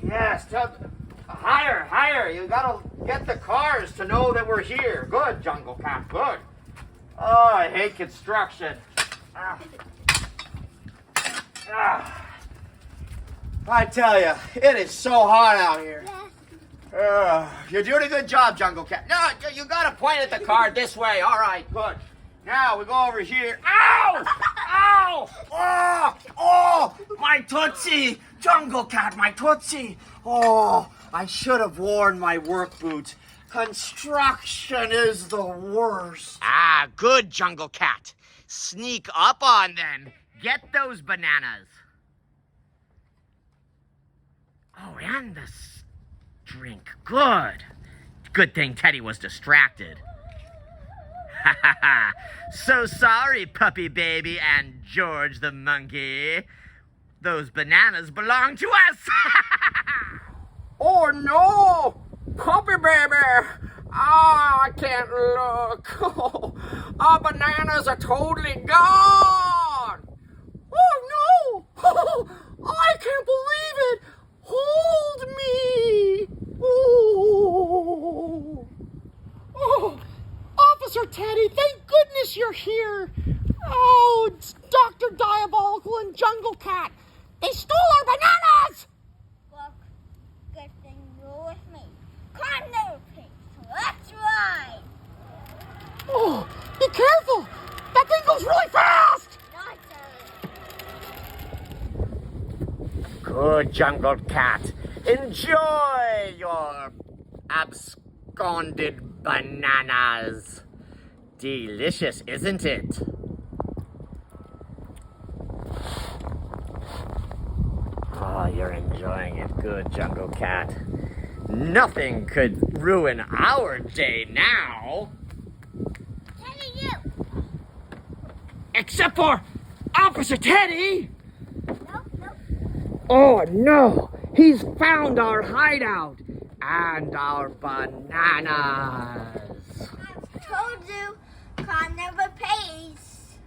Yes, higher. You gotta get the cars to know that we're here. Good, Jungle Cat, good. Oh, I hate construction. I tell you, it is so hot out here. You're doing a good job, Jungle Cat. No, you gotta point at the car this way. All right, good. Now we go over here. Ow! Ow! Oh, my Tootsie! Jungle Cat, my Tootsie! Oh, I should have worn my work boots. Construction is the worst. Ah, good, Jungle Cat. Sneak up on them. Get those bananas. Oh, and the drink. Good. Good thing Teddy was distracted. Ha ha ha. So sorry, Puppy Baby and George the Monkey. Those bananas belong to us. Oh no! Puppy Baby! I can't look. Our bananas are totally gone! Oh no! I can't believe it! Hold me! Oh, Officer Teddy, thank goodness you're here! Oh, it's Dr. Diabolical and Jungle Cat! They stole our bananas! Look, good thing you're with me. Climb there, pig. That's right. Oh, be careful! That thing goes really fast! Not Good, Jungle Cat. Enjoy your absconded bananas. Delicious, isn't it? Oh, you're enjoying it. Good, Jungle Cat. Nothing could ruin our day now. Teddy, you. Except for Officer Teddy! Nope. Oh no! He's found our hideout and our bananas! I told you, crime never pays.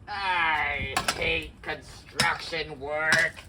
I hate construction work.